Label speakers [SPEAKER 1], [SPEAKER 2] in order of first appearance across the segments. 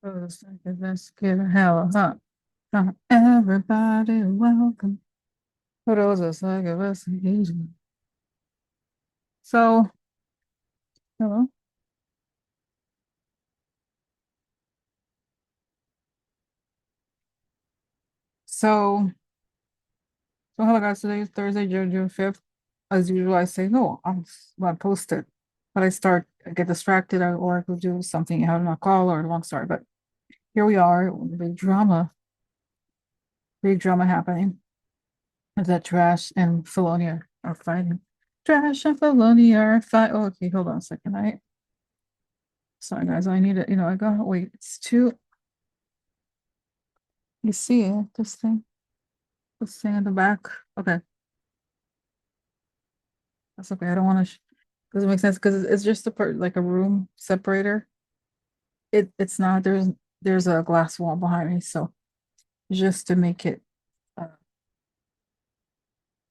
[SPEAKER 1] Let's get a hell huh? Everybody, welcome. For those of us like us engagement. So, hello. So, hello guys. Today is Thursday, June 5th. As usual, I say no. Well, post it, but I get distracted, or I could do something, having a call or a long story. But here we are, big drama happening. That Trash and Felonia are fighting. Trash and Felonia are fighting. Oh, okay, hold on a second. Sorry guys, I need it. I gotta wait. It's too. You see it? This thing in the back. Okay, that's okay. I don't want to. Doesn't make sense because it's just a part like a room separator. It's not. There's a glass wall behind me, so just to make it uh,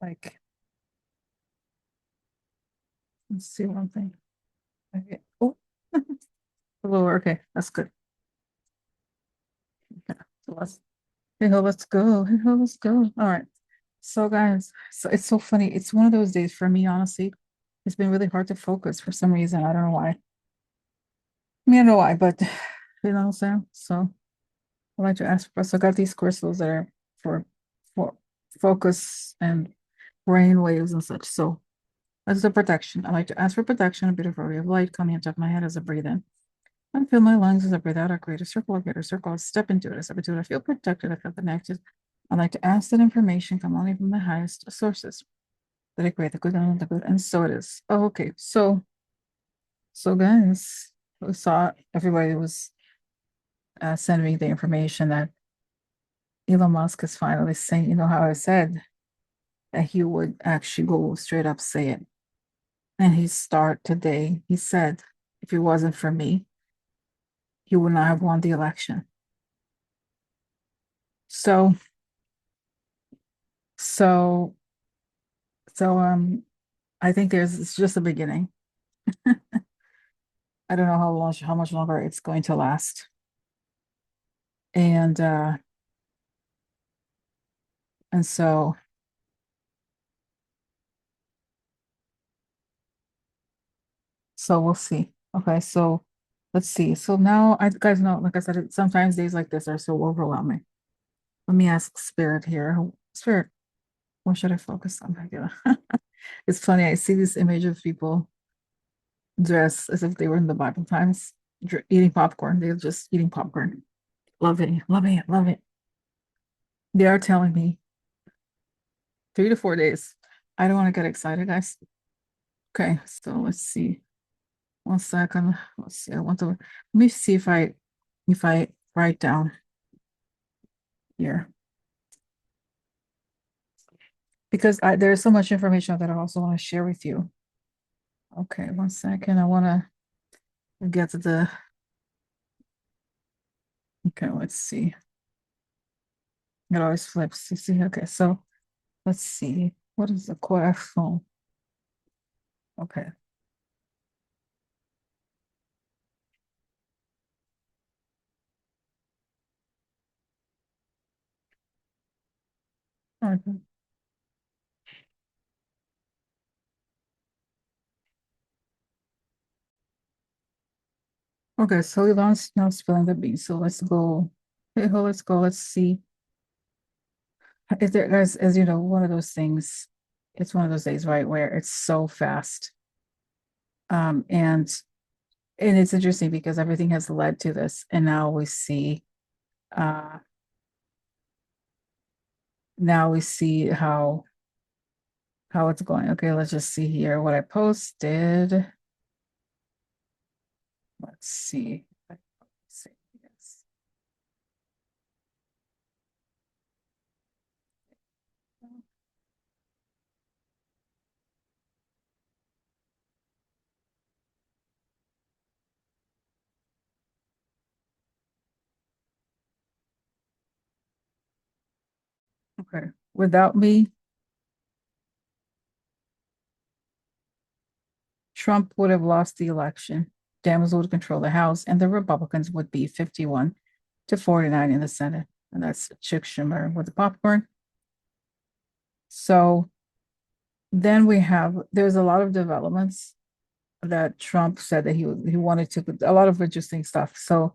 [SPEAKER 1] like. Let's see one thing. Okay. Oh, lower. Okay, that's good. Okay, so let's go. Hey, ho, let's go. All right. So guys, so it's so funny. It's one of those days for me, honestly. It's been really hard to focus for some reason. I don't know why. I don't know why, but you know what I'm saying? So I like to ask for, so I got these crystals that are for focus and brain waves and such. So that's the protection. I like to ask for protection, a bit of a ray of light coming on top of my head as I breathe in. And feel my lungs as I breathe out. I create a circle, I create a circle, I step into it, I step into it. I feel protected, I feel connected. I like to ask that information come only from the highest sources. That I create the good and the good, and so it is. Oh, okay. So guys, we saw everybody was sending me the information that Elon Musk is finally saying, how I said that he would actually go straight up say it. And he start today. He said, if it wasn't for me, he would not have won the election. So, so, so, I think it's just a beginning. I don't know how much longer it's going to last. And and so we'll see. Okay, so let's see. So now I guys know, like I said, sometimes days like this are so overwhelming. Let me ask Spirit here. Spirit, what should I focus on? It's funny. I see this image of people dressed as if they were in the Bible times, eating popcorn. They're just eating popcorn. Loving it, loving it, loving it. They are telling me 3 to 4 days. I don't want to get excited, guys. Okay, so let's see. 1 second. Let's see. Let me see if I write down here because there's so much information that I also want to share with you. Okay, 1 second. I want to get to the. Okay, let's see. It always flips. You see? Okay, so let's see. What is the phone? Okay. Okay. Okay, so Elon's now spilling the beans. So let's go. Okay, let's go. Let's see. Is there, guys, as you know, one of those things, it's one of those days, right, where it's so fast. Um, and and it's interesting because everything has led to this, and uh now we see how it's going. Okay, let's just see here what I posted. Let's see. Let's see. Yes. Okay. Without me, Trump would have lost the election. Dems would control the House, and the Republicans would be 51 to 49 in the Senate. And that's Chuck Schumer with the popcorn. So then there's a lot of developments that Trump said that he wanted to, a lot of interesting stuff. So,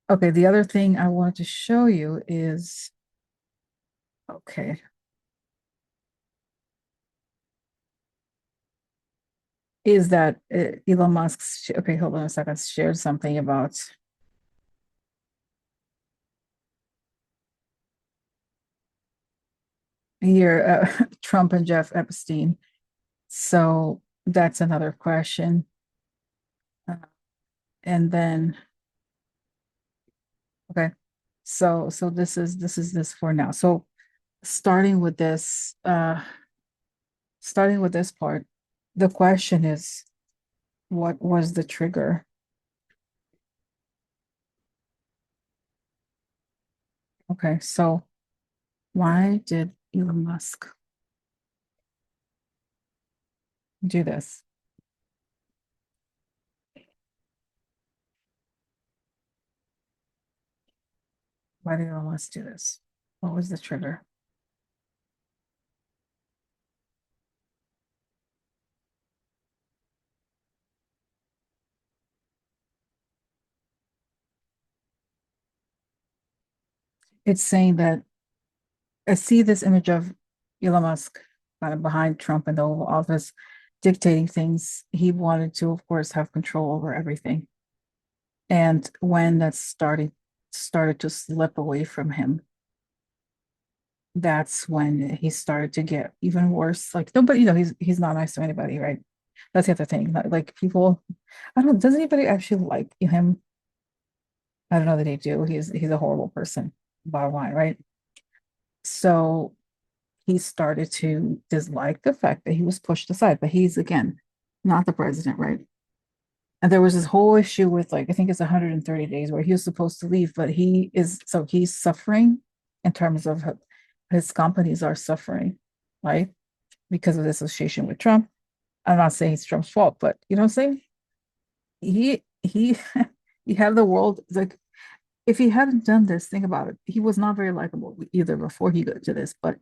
[SPEAKER 1] okay, the other thing I wanted to show you is, okay, is that Elon Musk, okay, hold on a second, shared something about here, Trump and Jeff Epstein. So that's another question. Uh, and then, okay, so this for now. So starting with this, starting with this part, the question is, what was the trigger? Okay, so why did Elon Musk do this? Why did Elon Musk do this? What was the trigger? It's saying that I see this image of Elon Musk kind of behind Trump in the Oval Office dictating things. He wanted to, of course, have control over everything. And when that started to slip away from him, that's when he started to get even worse. Like nobody, he's not nice to anybody, right? That's the other thing. Like people, I don't. Does anybody actually like him? I don't know that they do. He's a horrible person. Bottom line, right? So he started to dislike the fact that he was pushed aside. But he's again not the president, right? And there was this whole issue with like I think it's 130 days where he was supposed to leave, but he's suffering in terms of his companies are suffering, right? Because of the association with Trump. I'm not saying it's Trump's fault, but you know what I'm saying? He he had the world like if he hadn't done this, think about it. He was not very likable either before he got to this, but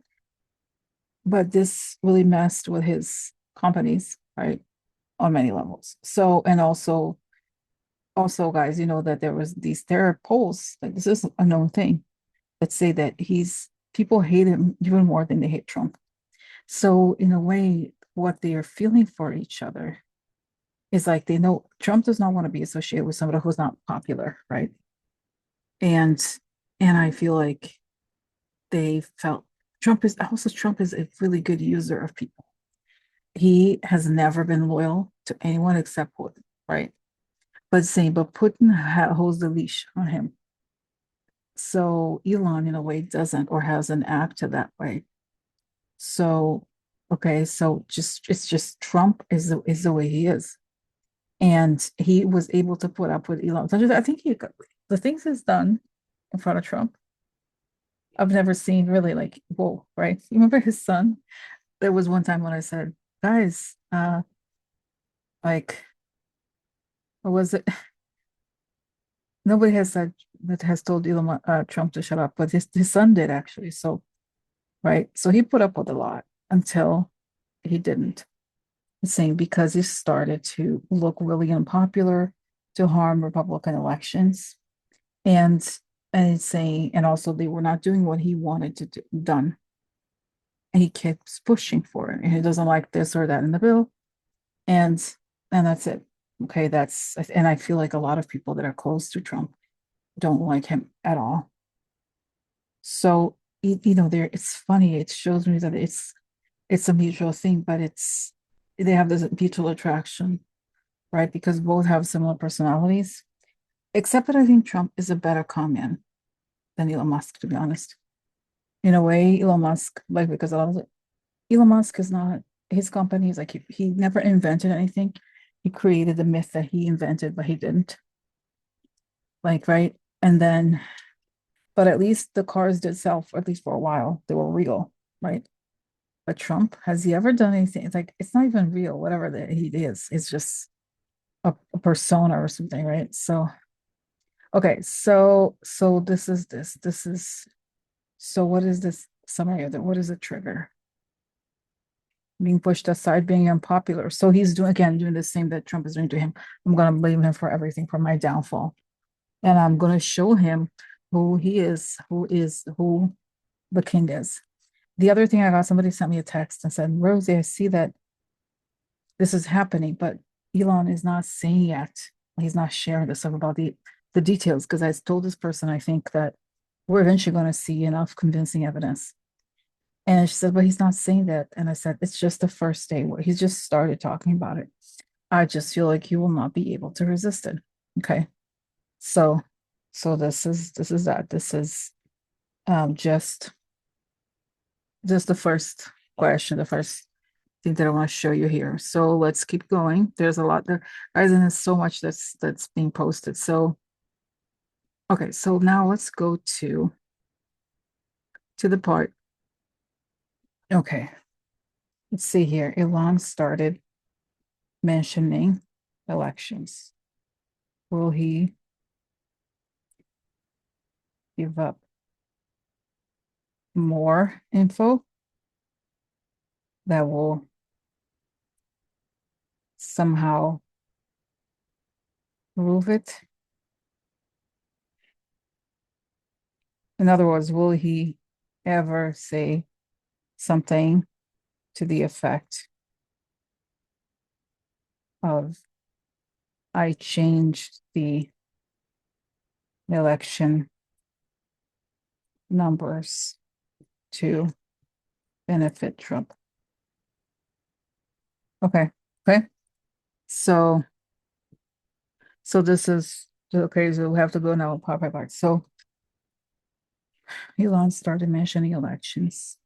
[SPEAKER 1] this really messed with his companies, right? On many levels. So and also guys, you know that there are polls, like this is a known thing that say that he's people hate him even more than they hate Trump. So in a way, what they are feeling for each other is like they know Trump does not want to be associated with somebody who's not popular, right? And and I feel like they felt Trump is a really good user of people. He has never been loyal to anyone except Putin, right? But Putin holds the leash on him. So Elon, in a way, doesn't or hasn't acted that way. So okay, so just it's just Trump is the way he is, and he was able to put up with Elon. I think the things he's done in front of Trump. I've never seen really like whoa, right? You remember his son? There was one time when I said, guys, like what was it? Nobody has said that has told Trump to shut up, but his son did actually. So right, so he put up with a lot until he didn't. Saying because he started to look really unpopular, to harm Republican elections, and and it's saying, and also they were not doing what he wanted to do done, and he keeps pushing for it, and he doesn't like this or that in the bill, and and that's it. Okay, and I feel like a lot of people that are close to Trump don't like him at all. So there it's funny. It shows me that it's a mutual thing, but they have this mutual attraction, right? Because both have similar personalities. Except that I think Trump is a better con man than Elon Musk, to be honest. In a way, Elon Musk, like because a lot of it, Elon Musk is not his company is like he never invented anything. He created the myth that he invented, but he didn't. Like, right? And then, but at least the cars did sell for at least for a while. They were real, right? But Trump, has he ever done anything? It's like it's not even real, whatever that he is. It's just a persona or something, right? So Okay, so this is this. This is so what is this summary of it? What is the trigger? Being pushed aside, being unpopular. So he's doing again doing the same that Trump is doing to him. I'm gonna blame him for everything, for my downfall. And I'm gonna show him who he is, who the king is. The other thing I got, somebody sent me a text and said, Rosie, I see that this is happening, but Elon is not saying yet. He's not sharing the stuff about the details because I told this person I think that we're eventually going to see enough convincing evidence. And she said, but he's not saying that. And I said, it's just the first day where he's just started talking about it. I just feel like he will not be able to resist it. Okay. So this is that. This is just the first question, the first thing that I want to show you here. So let's keep going. There's a lot there, guys, and there's so much that's being posted. So okay, so now let's go to the part. Okay, let's see here. Elon started mentioning elections. Will he give up more info that will somehow prove it? In other words, will he ever say something to the effect of I changed the election numbers to benefit Trump? Okay. Okay. So this is okay. So we have to go now part by part. So Elon started mentioning elections.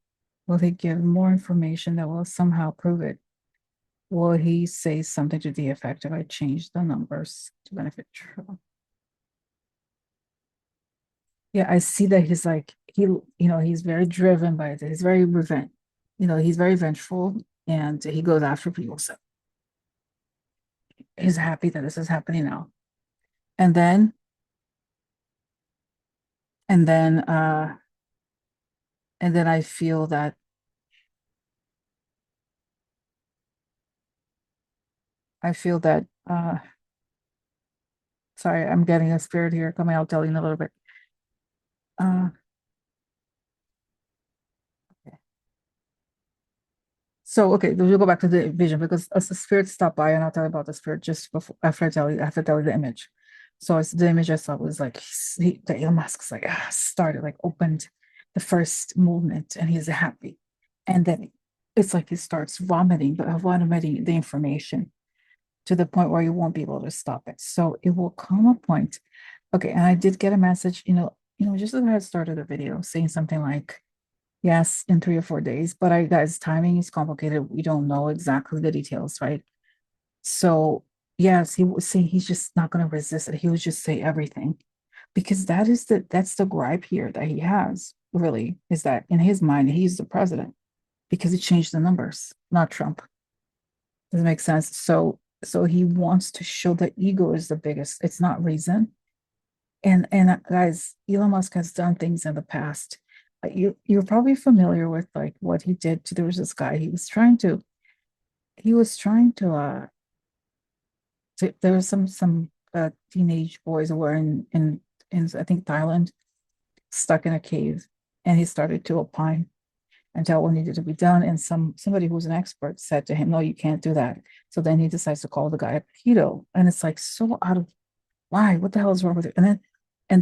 [SPEAKER 1] Will he give more information that will somehow prove it? Will he say something to the effect of I changed the numbers to benefit Trump? Yeah, I see that he's like he's very driven by it. He's very he's very vengeful and he goes after people. So he's happy that this is happening now. And then and then and then I feel that sorry, I'm getting a spirit here coming. I'll tell you in a little bit. Uh so okay, we'll go back to the vision because as the spirit stopped by and I'll tell you about the spirit just before after I have to tell you the image. So it's the image I saw was like the Elon Musk's like started like opened the first movement and he's happy. And then it's like he starts vomiting the information to the point where you won't be able to stop it. So it will come a point. Okay, and I did get a message, just as I had started the video saying something like, yes, in 3 or 4 days, but guys, timing is complicated. We don't know exactly the details, right? So yes, he was saying he's just not going to resist it. He would just say everything because that's the gripe here that he has really is that in his mind he's the president because he changed the numbers, not Trump. Does it make sense? So he wants to show that ego is the biggest. It's not reason. And guys, Elon Musk has done things in the past. You're probably familiar with like what he did to there was this guy. He was trying to there was some teenage boys who were in I think Thailand stuck in a cave and he started to opine and tell what needed to be done. And somebody who's an expert said to him, no, you can't do that. So then he decides to call the guy a pedo. And it's like so out of why? What the hell is wrong with it? And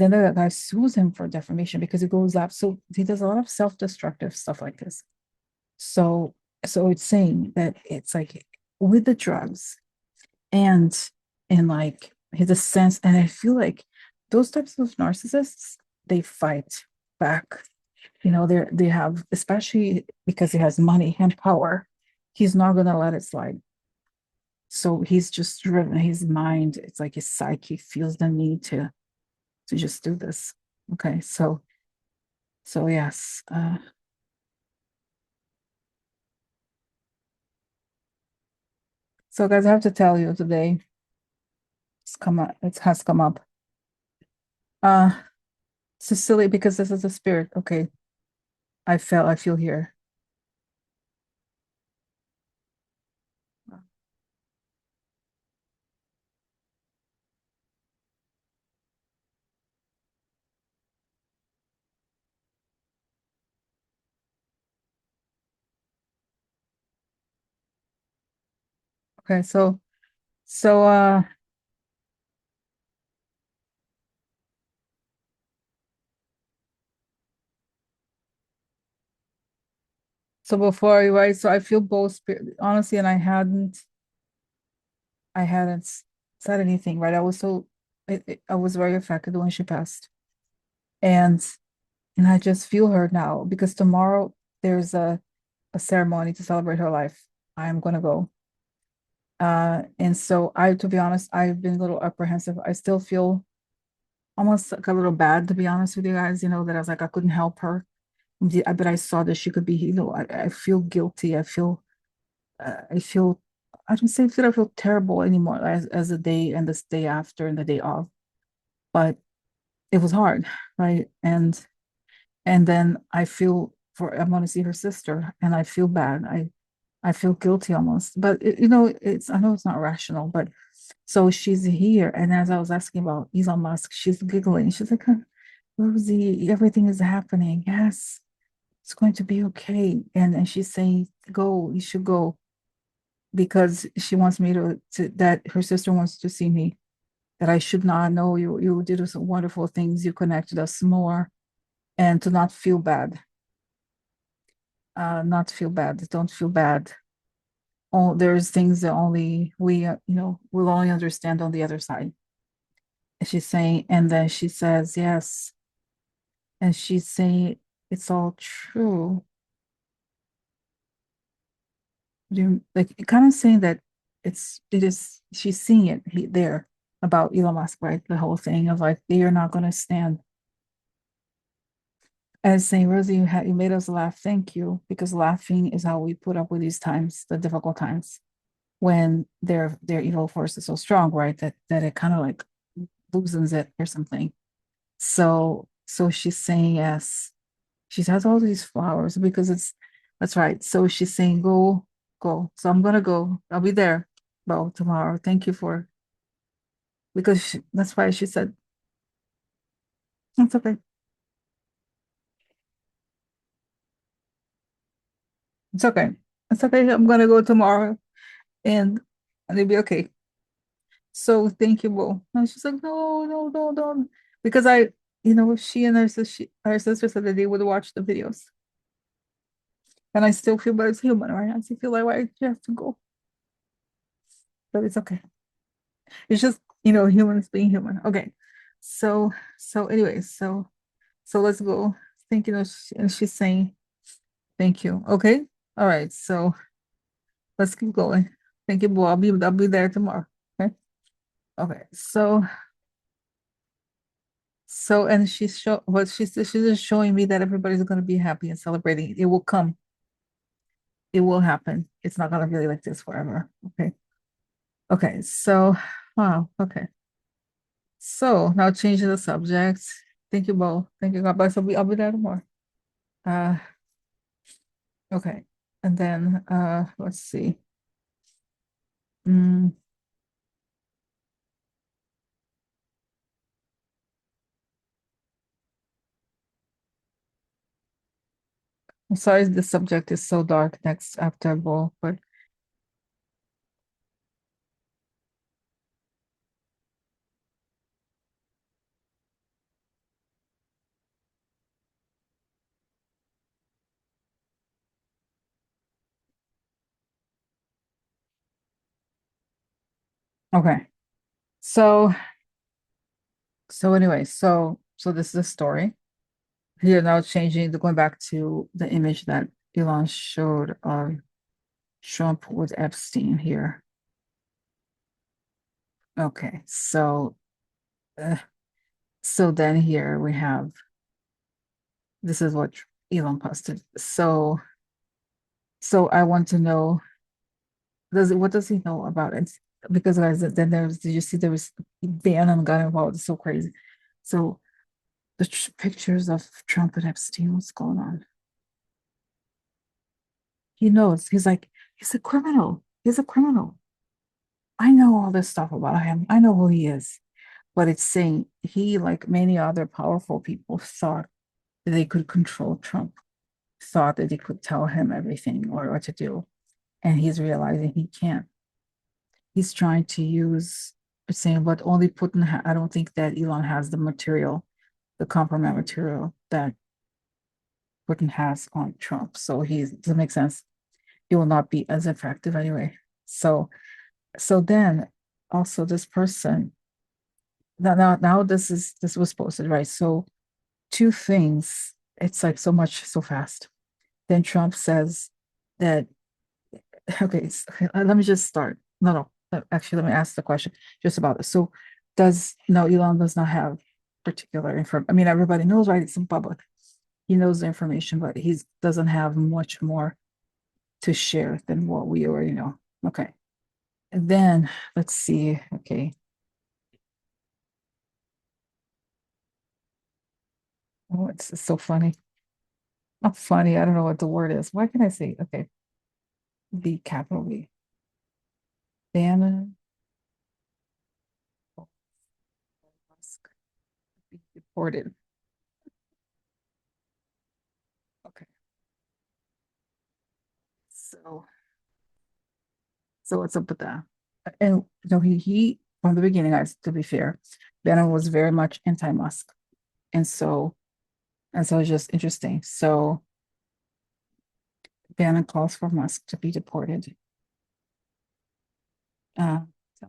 [SPEAKER 1] then the guy sues him for defamation because he goes up. So he does a lot of self-destructive stuff like this. So so it's saying that it's like with the drugs and like his sense, and I feel like those types of narcissists, they fight back. They have, especially because he has money and power, he's not gonna let it slide. So he's just driven his mind, it's like his psyche feels the need to just do this. Okay, so yes. So guys, I have to tell you today it has come up. Uh, Cecilia, because this is a spirit. Okay, I feel here. Okay, so so before I write, so I feel both spirit honestly, and I hadn't said anything, right? I was so I was very affected when she passed. And I just feel her now because tomorrow there's a ceremony to celebrate her life. I'm gonna go. And so to be honest, I've been a little apprehensive. I still feel almost like a little bad, to be honest with you guys, that I was like, I couldn't help her. But I saw that she could be, I feel guilty. I feel, I don't say that I feel terrible anymore as the day and this day after and the day off, but it was hard, right? And then I'm going to see her sister and I feel bad. I feel guilty almost, but I know it's not rational, but so she's here. And as I was asking about Elon Musk, she's giggling. She's like, Rosie, everything is happening. Yes, it's going to be okay. And she's saying, go, you should go because she wants me that her sister wants to see me, that I should not know you did some wonderful things. You connected us more and to not feel bad. Not feel bad. Don't feel bad. Oh, there's things that only we, will only understand on the other side. And she's saying, and then she says, yes. And she's saying, it's all true. Like kind of saying that she's seeing it there about Elon Musk, right? The whole thing of like, they are not going to stand. And saying, Rosie, you made us laugh. Thank you. Because laughing is how we put up with these times, the difficult times when their evil force is so strong, right? That it kind of like loosens it or something. So she's saying yes. She has all these flowers because that's right. So she's saying go, go. So I'm gonna go. I'll be there, Bo, tomorrow. Thank you for because that's why she said it's okay. It's okay. It's okay. I'm gonna go tomorrow and it'll be okay. So thank you, Bo. And she's like, no, no, no, don't. Because she and her sister said that they would watch the videos. And I still feel, but it's human, right? I still feel like, why do you have to go? But it's okay. It's just, humans being human. Okay. So anyways, so let's go. Thank you. And she's saying, thank you. Okay. All right. So let's keep going. Thank you, Bo. I'll be there tomorrow. Okay. Okay. And she's just showing me that everybody's gonna be happy and celebrating. It will come. It will happen. It's not gonna be like this forever. Okay. Okay. So wow. Okay. So now changing the subject. Thank you both. Thank you. God bless. I'll be there tomorrow. Uh, okay. And then let's see. Mm, I'm sorry the subject is so dark next after ball, but okay. So anyway, so this is a story. Here now going back to the image that Elon showed of Trump with Epstein here. Okay, uh, so then here we have this is what Elon posted. So I want to know what does he know about it? Because guys, then did you see there was Bannon got involved? It's so crazy. So the pictures of Trump and Epstein. What's going on? He knows. He's like, he's a criminal. He's a criminal. I know all this stuff about him. I know who he is. But it's saying he, like many other powerful people, thought that they could control Trump, thought that they could tell him everything or what to do. And he's realizing he can't. He's trying to use, it's saying, but only Putin, I don't think that Elon has the material, the compromise material that Putin has on Trump. So he doesn't make sense. He will not be as effective anyway. So, so then also this person, now this was posted, right? So two things, it's like so much so fast. Then Trump says that, okay, let me just start. No, actually, let me ask the question just about this. So, no, Elon does not have particular information. I mean, everybody knows, right? It's in public. He knows the information, but he doesn't have much more to share than what we already know. Okay. And then let's see. Okay. Oh, it's so funny. Not funny. I don't know what the word is. Why can I say? Okay. B, capital B. Bannon Musk be deported. Okay. So what's up with that? And so he from the beginning, guys, to be fair, Bannon was very much anti-Musk. And so it's just interesting. So Bannon calls for Musk to be deported. Uh, so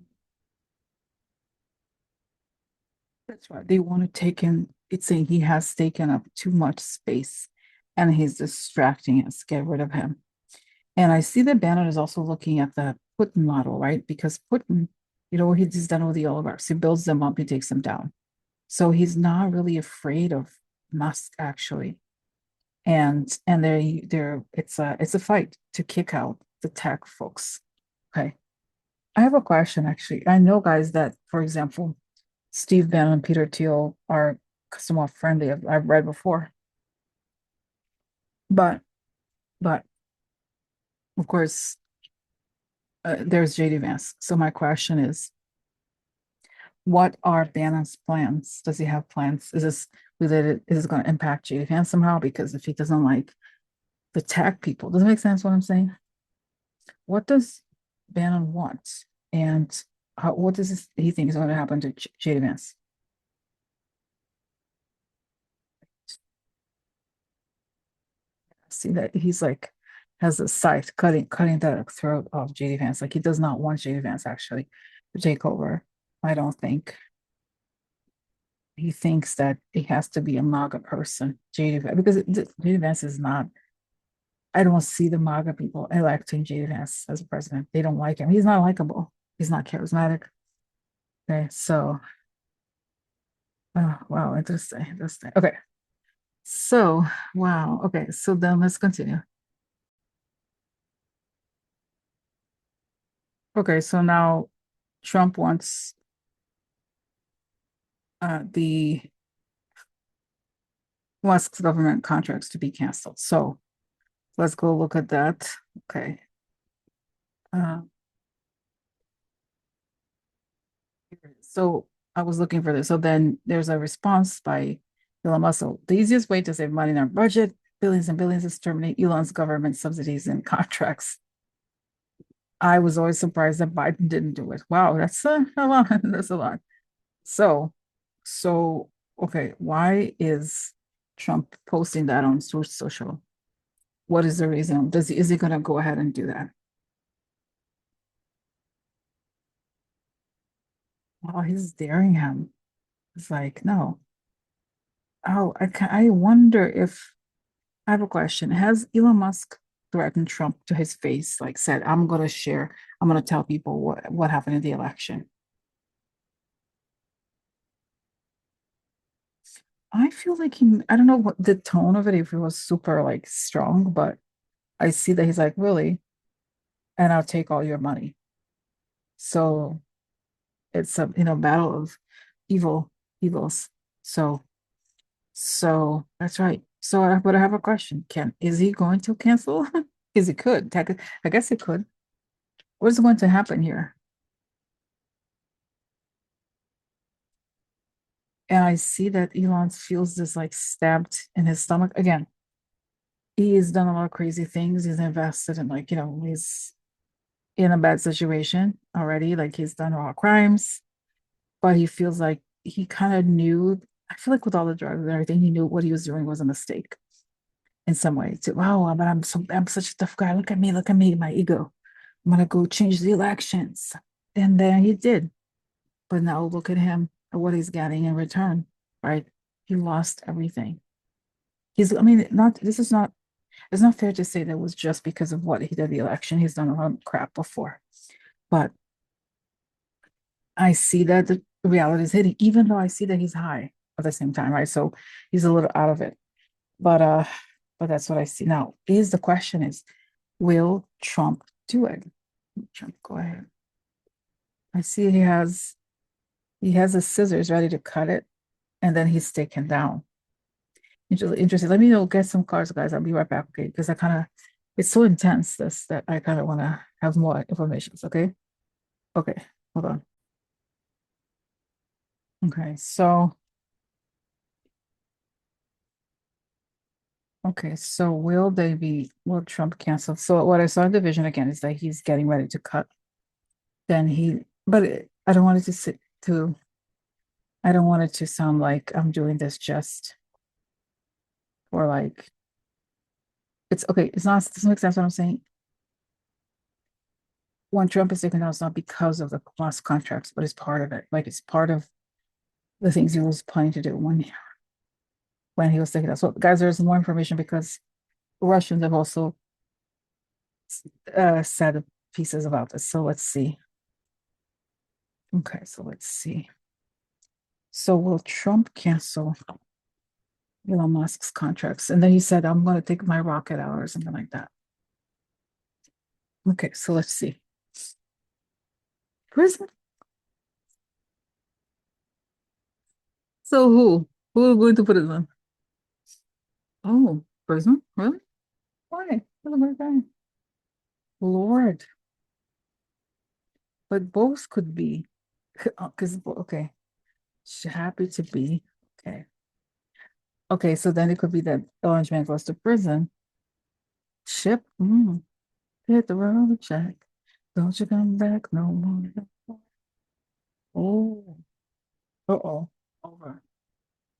[SPEAKER 1] that's right. They want to take him, it's saying he has taken up too much space and he's distracting us. Get rid of him. And I see that Bannon is also looking at the Putin model, right? Because Putin, what he's done with the oligarchs, he builds them up, he takes them down. So he's not really afraid of Musk actually. And they're it's a fight to kick out the tech folks. Okay. I have a question actually. I know guys that, for example, Steve Bannon and Peter Thiel are somewhat friendly. I've read before. But but of course there's JDVance. So my question is, what are Bannon's plans? Does he have plans? Is this related? Is this going to impact JDVance somehow? Because if he doesn't like the tech people, does it make sense what I'm saying? What does Bannon want? And what does he think is going to happen to JDVance? See that he's like has a scythe cutting the throat of JDVance. Like he does not want JDVance actually to take over. I don't think. He thinks that it has to be a MAGA person, JDVance, because JDVance is not. I don't see the MAGA people electing JDVance as president. They don't like him. He's not likable. He's not charismatic. Okay, so oh, wow, interesting. Okay, so wow, okay, so then let's continue. Okay, so now Trump wants the Musk's government contracts to be canceled. So let's go look at that. Okay. Uh, so I was looking for this. So then there's a response by Elon Musk. So the easiest way to save money in our budget, billions and billions, is terminate Elon's government subsidies and contracts. I was always surprised that Biden didn't do it. Wow, that's a lot. That's a lot. So, so okay, why is Trump posting that on social? What is the reason? Is he gonna go ahead and do that? Oh, he's daring him. It's like, no. Oh, I wonder if I have a question. Has Elon Musk threatened Trump to his face, like said, I'm gonna tell people what happened in the election? I feel like I don't know what the tone of it, if it was super like strong, but I see that he's like, really, and I'll take all your money. So it's a battle of evils. So So that's right. So but I have a question. Is he going to cancel? Is he could. I guess it could. What's going to happen here? And I see that Elon feels this like stabbed in his stomach. Again, he's done a lot of crazy things. He's invested in like, he's in a bad situation already. Like he's done a lot of crimes, but he feels like he kind of knew. I feel like with all the drugs and everything, he knew what he was doing was a mistake in some way. To wow, but I'm such a tough guy. Look at me, my ego. I'm gonna go change the elections. And then he did. But now look at him and what he's getting in return, right? He lost everything. I mean, not, this is not, it's not fair to say that it was just because of what he did the election. He's done a lot of crap before. But I see that the reality is hitting, even though I see that he's high at the same time, right? So he's a little out of it. But but that's what I see. Now, is the question is, will Trump do it? Trump, go ahead. I see he has the scissors ready to cut it, and then he's taken down. Interesting. Let me know, get some cards, guys. I'll be right back, okay? Because I kind of, it's so intense, this, that I kind of want to have more information, okay? Okay, hold on. Okay, so will Trump cancel? So what I saw in the vision again is that he's getting ready to cut. I don't want it to I don't want it to sound like I'm doing this just for like, it's okay. It's not, doesn't make sense what I'm saying. When Trump is taken down, it's not because of the lost contracts, but it's part of it. Like it's part of the things he was planning to do when he was taken down. So guys, there's more information because Russians have also said pieces about this. So let's see. Okay, so let's see. So will Trump cancel Elon Musk's contracts? And then he said, I'm going to take my rocket out or something like that. Okay, so let's see. Prison. So who are going to put it on? Oh, prison? Really? Why? What am I doing? Lord, but both could be. Because okay, happy to be. Okay. Okay, so then it could be that Orange Man goes to prison. Ship. Hit the road, Jack. Don't you come back no more. Oh. Uh-oh. Over.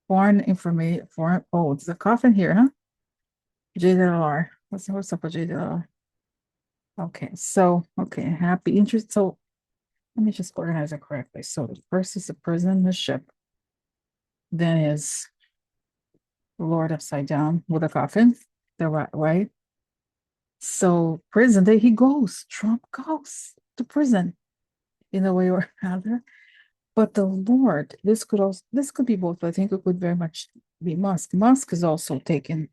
[SPEAKER 1] Foreign information. Foreign. Oh, there's a coffin here, huh? JDLR. What's up with JDLR? Okay, so okay, happy interest. So let me just organize it correctly. So the first is the prison, the ship, then is Lord upside down with a coffin. The right. So prison, there he goes. Trump goes to prison in a way or another. But the Lord, this could be both. I think it could very much be Musk. Musk is also taken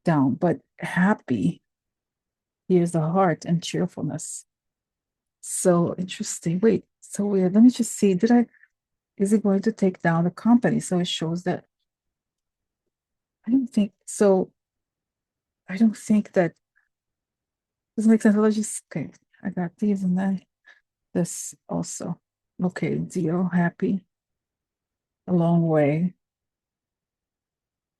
[SPEAKER 1] down, but happy. He is the heart and cheerfulness. So interesting. Wait, so weird. Let me just see. Is it going to take down the company? So it shows that I don't think so. I don't think that doesn't make sense. Let's just okay. I got these and then this also. Okay, deal, happy, a long way,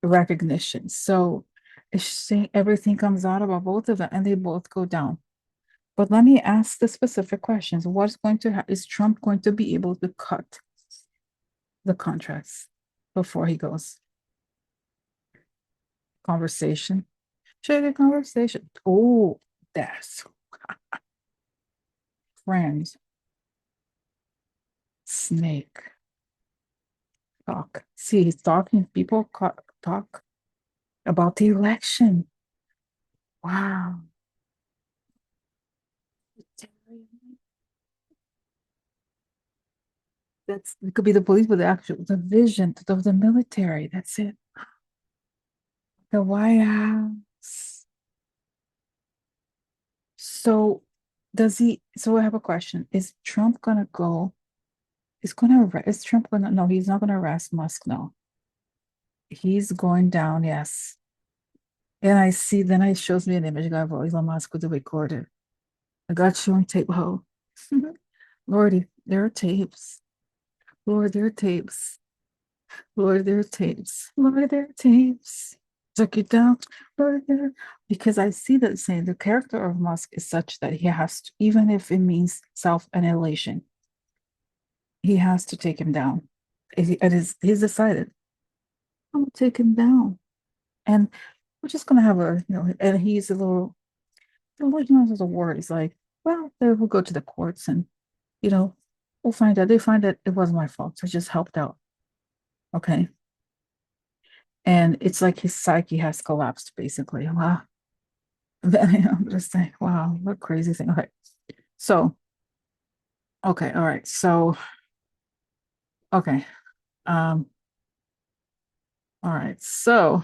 [SPEAKER 1] recognition. So it's saying everything comes out about both of them and they both go down. But let me ask the specific questions. What's going to is Trump going to be able to cut the contracts before he goes? Conversation. Share a conversation. Oh, that's friends. Snake. Talk. See, he's talking. People talk about the election. Wow. That's it could be the police, but the vision of the military. That's it. The White House. So does he? So I have a question. Is Trump gonna go? Is Trump gonna? No, he's not gonna arrest Musk. No. He's going down, yes. And I see, then it shows me an image of Elon Musk with the recorder. I got showing tape. Oh, Lordy, there are tapes. Lord, there are tapes. Lord, there are tapes. Lord, there are tapes. Took it down. Lord, there. Because I see that saying the character of Musk is such that he has to, even if it means self-annihilation, he has to take him down. It is, he's decided, I'm gonna take him down. And we're just gonna have a, and he's a little, he knows the word. He's like, well, they will go to the courts and, you know, we'll find out. They find that it wasn't my fault. I just helped out. Okay. And it's like his psyche has collapsed, basically. Wow. Then I'm just like, wow, what crazy thing. Okay. So, okay, all right. So, okay. Um, all right. So,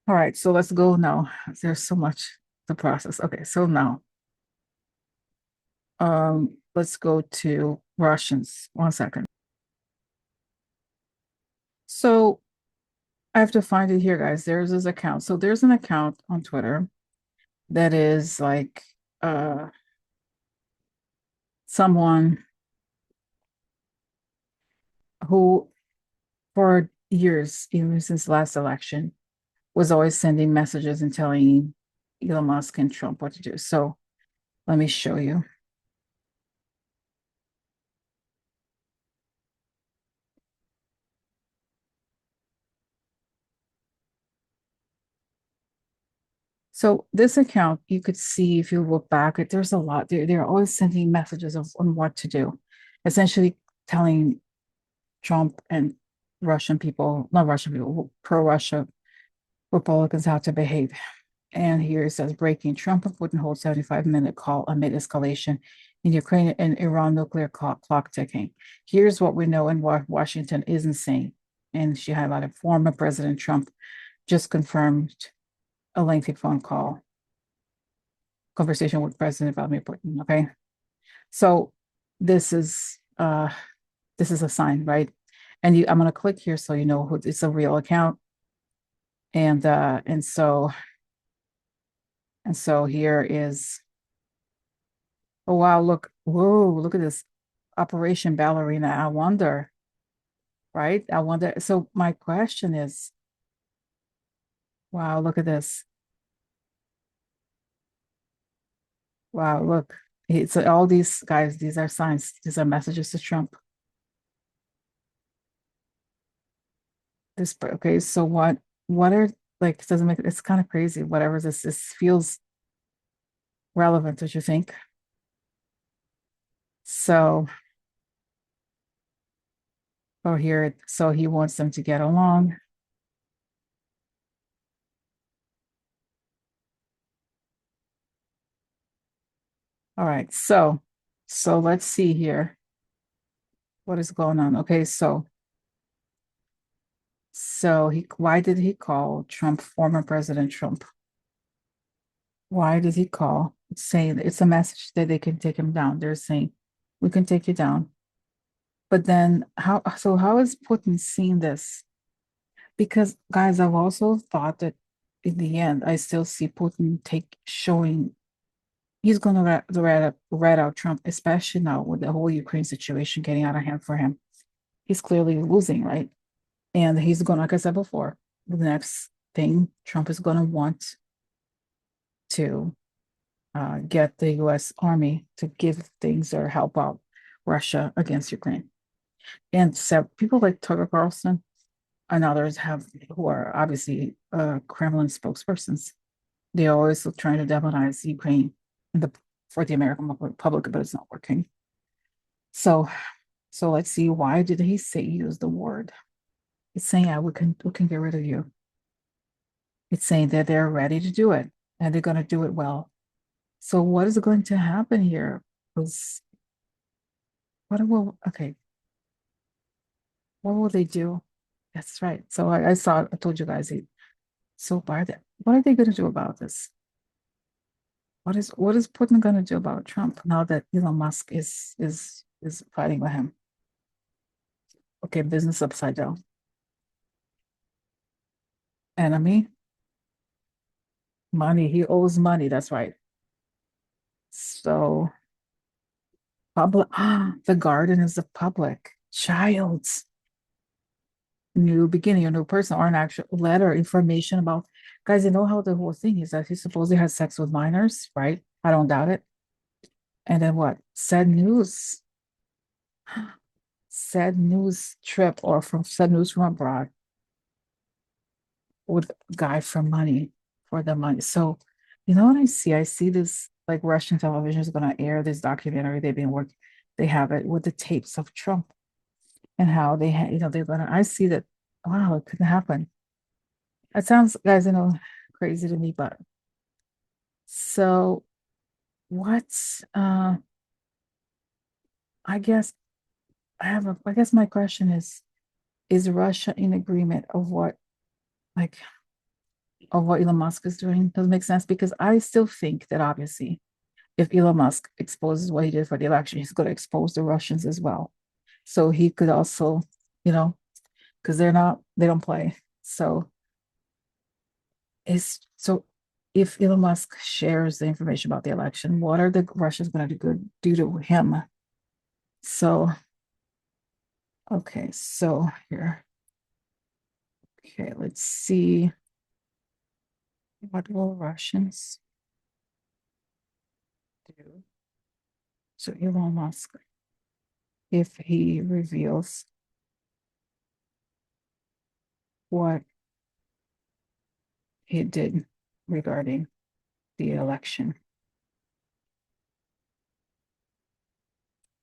[SPEAKER 1] all right. So let's go now. There's so much to process. Okay, so now, let's go to Russians. 1 second. So I have to find it here, guys. There's this account. So there's an account on Twitter that is like someone who for years, even since last election, was always sending messages and telling Elon Musk and Trump what to do. So let me show you. So this account, you could see if you look back, there's a lot. They're always sending messages on what to do, essentially telling Trump and Russian people, not Russian people, pro-Russia Republicans how to behave. And here it says breaking Trump and Putin hold 75-minute call amid escalation in Ukraine and Iran nuclear clock ticking. Here's what we know and what Washington isn't saying. And she highlighted former President Trump just confirmed a lengthy phone call conversation with President Vladimir Putin. Okay. So this is a sign, right? And I'm gonna click here so you know who it's a real account. And so here is, oh wow, look, whoa, look at this Operation Ballerina. I wonder, right? I wonder. So my question is, wow, look at this. Wow, look. It's all these guys, these are signs, these are messages to Trump. This okay, so what are like it doesn't make it's kind of crazy. Whatever this feels relevant, don't you think? So oh here, so he wants them to get along. All right, so let's see here what is going on. Okay, so he why did he call Trump former President Trump? Why did he call? It's saying it's a message that they can take him down. They're saying we can take you down. But then how is Putin seeing this? Because guys, I've also thought that in the end, I still see Putin take showing he's gonna rat out Trump, especially now with the whole Ukraine situation getting out of hand for him. He's clearly losing, right? And he's gonna, like I said before, the next thing Trump is gonna want to get the US Army to give things or help out Russia against Ukraine. And so people like Tucker Carlson and others have who are obviously Kremlin spokespersons. They're always trying to demonize Ukraine for the American public, but it's not working. So so let's see, why did he say use the word? It's saying, yeah, we can get rid of you. It's saying that they're ready to do it and they're going to do it well. So what is going to happen here? Was okay, what will they do? That's right. So I told you guys, so what are they going to do about this? what is Putin gonna do about Trump now that Elon Musk is fighting with him? Okay, business upside down. Enemy, money. He owes money. That's right. So public. The garden is the public. Child's new beginning, a new person, or an actual letter information about. Guys, you know how the whole thing is that he supposedly had sex with minors, right? I don't doubt it. And then what? Sad news. Sad news trip or from sad news from abroad with guy for money for the money. So, you know what I see? I see this like Russian television is going to air this documentary. They've been working, they have it with the tapes of Trump and how they had, they're going to, I see that, wow, it couldn't happen. It sounds, guys, crazy to me, but so what's, I guess I guess my question is Russia in agreement of what, like, of what Elon Musk is doing? Doesn't make sense because I still think that obviously if Elon Musk exposes what he did for the election, he's going to expose the Russians as well. So he could also, you know, because they don't play. So is so if Elon Musk shares the information about the election, what are the Russians going to do to him? So, okay, so here, okay, let's see. What will Russians do to Elon Musk if he reveals what he did regarding the election?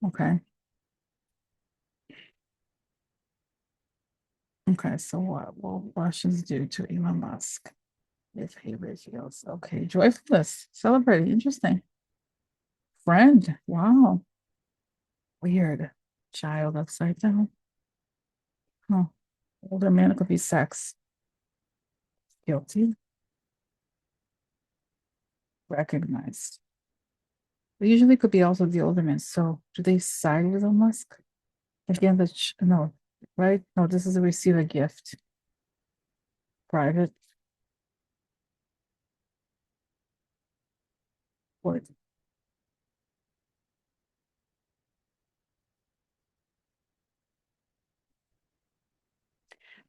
[SPEAKER 1] Okay. Okay, so what will Russians do to Elon Musk if he reveals? Okay, joyfulness, celebrating, interesting. Friend, wow, weird. Child upside down. Huh. Older man could be sex. Guilty, recognized. But usually could be also the older man. So do they side with Elon Musk? Again, no, right? No, this is a receive a gift. Private. What?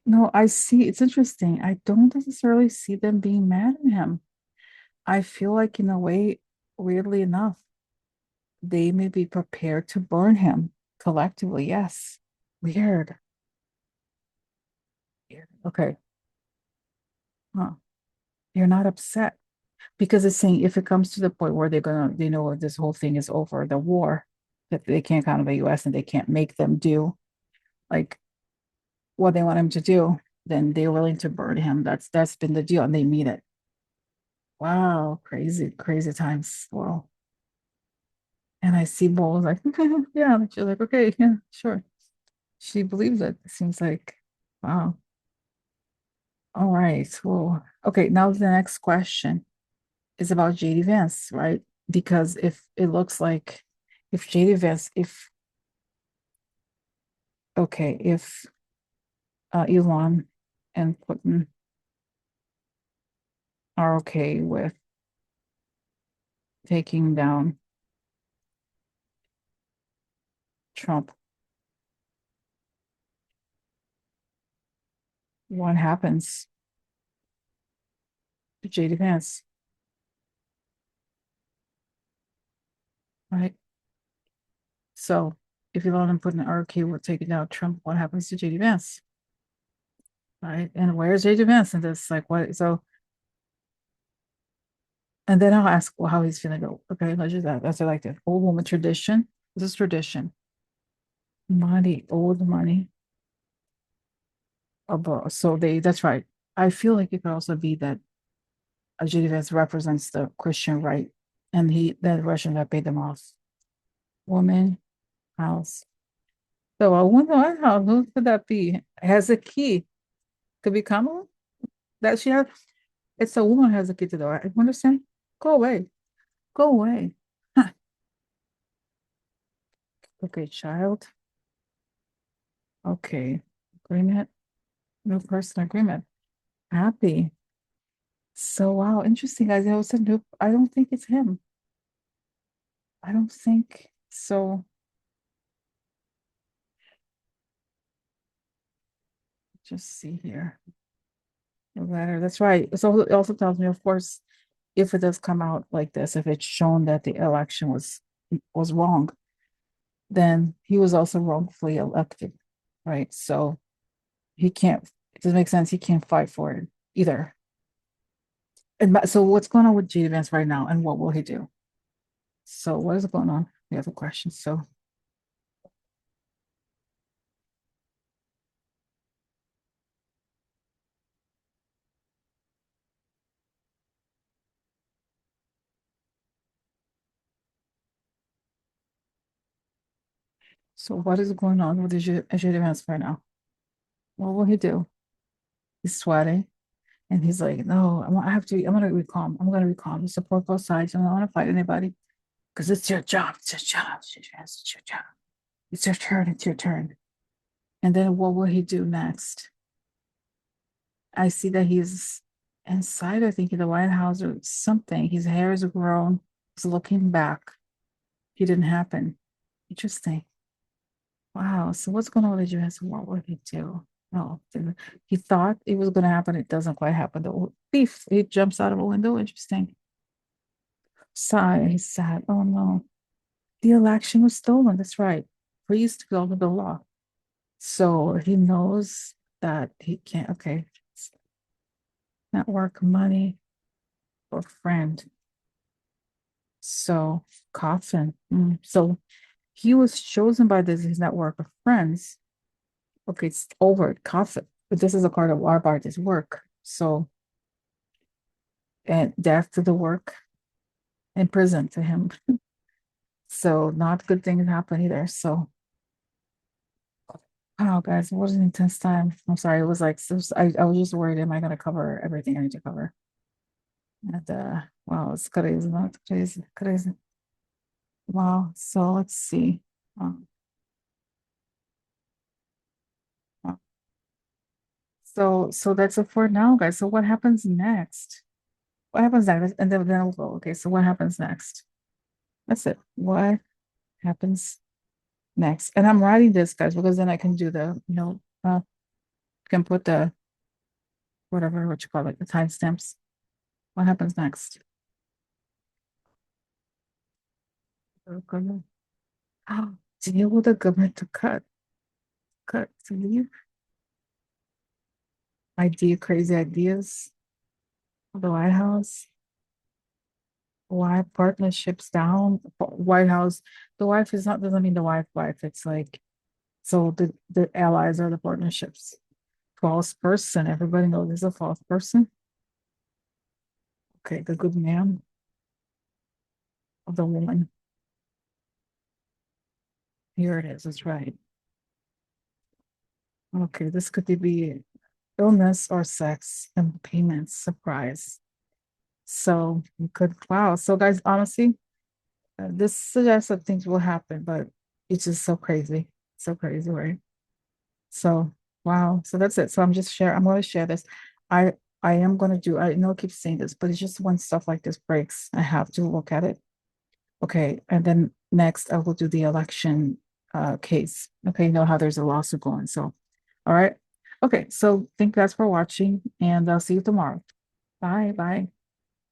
[SPEAKER 1] No, I see. It's interesting. I don't necessarily see them being mad at him. I feel like, in a way, weirdly enough, they may be prepared to burn him collectively. Yes. Weird. Weird. Okay. Huh. You're not upset because it's saying if it comes to the point where they know this whole thing is over, the war, that they can't count on the US and they can't make them do like what they want him to do, then they're willing to burn him. That's been the deal and they mean it. Wow. Crazy, crazy times. Well, and I see Bo was like, yeah. And she's like, okay, yeah, sure. She believes it. It seems like, wow. All right. Well, okay. Now the next question is about JDVance, right? Because if it looks like if JDVance, if okay, if Elon and Putin are okay with taking down Trump, what happens to JDVance, right? So if Elon and Putin are okay with taking down Trump, what happens to JDVance? Right? And where's JDVance in this? Like what? So and then I'll ask well, how he's feeling. Go, okay, let's do that. That's I like that. Old woman tradition. This is tradition. Money, old money. Above. So that's right. I feel like it could also be that JDVance represents the Christian right, and the Russian that paid them off. Woman, house. So I wonder who could that be? Has a key. Could be Kamala? That she has. It's a woman who has a key to the door. I understand. Go away. Go away. Huh. Okay, child. Okay. Agreement. No person agreement. Happy. So wow, interesting, guys. I was a new, I don't think it's him. I don't think so. Just see here. The letter. That's right. So it also tells me, of course, if it does come out like this, if it's shown that the election was wrong, then he was also wrongfully elected, right? So he can't. It doesn't make sense. He can't fight for it either. And so what's going on with JDVance right now, and what will he do? So what is going on? We have a question. So what is going on with the JDVance right now? What will he do? He's sweating, and he's like, "No, I have to. I'm gonna be calm. I'm gonna be calm. Support both sides. I don't want to fight anybody because it's your job. It's your job. It's your job. It's your turn. It's your turn." And then what will he do next? I see that he's inside, I think, in the White House or something. His hair is grown. He's looking back. It didn't happen. Interesting. Wow. So what's going on with the US? What will he do? Oh, he thought it was going to happen. It doesn't quite happen. The thief, he jumps out of a window. Interesting. Sigh. He's sad. Oh no. The election was stolen. That's right. Please to go to the law. So he knows that he can't. Okay. Network, money, or friend. So coffin. So he was chosen by his network of friends. Okay, it's over. Coffin. But this is a part of our party's work. So and death to the work and prison to him. So not good things happen either. So oh guys, what an intense time. I'm sorry. It was like so, I was just worried, am I gonna cover everything I need to cover? And wow, it's crazy, not crazy, crazy. Wow. So let's see. Um, uh, so that's it for now, guys. So what happens next? What happens next? And then we'll go. Okay, so what happens next? That's it. What happens next? And I'm writing this, guys, because then I can do the, can put the whatever what you call it, the timestamps. What happens next? Government. Oh, deal with the government to cut to leave. Crazy ideas. The White House. Why partnerships down? White House. The wife is not doesn't mean the wife. It's like so the allies are the partnerships. False person. Everybody knows there's a false person. Okay, the good man of the woman. Here it is. It's right. Okay, this could be illness or sex and payments. Surprise. So you could, wow. So guys, honestly, this suggests that things will happen, but it's just so crazy, right? So wow. So that's it. So I'm going to share this. I I am going to do. I know I keep saying this, but it's just when stuff like this breaks, I have to look at it. Okay, and then next I will do the election case. Okay, you know how there's a lawsuit going. So, all right. Okay, so thank you guys for watching, and I'll see you tomorrow. Bye, bye.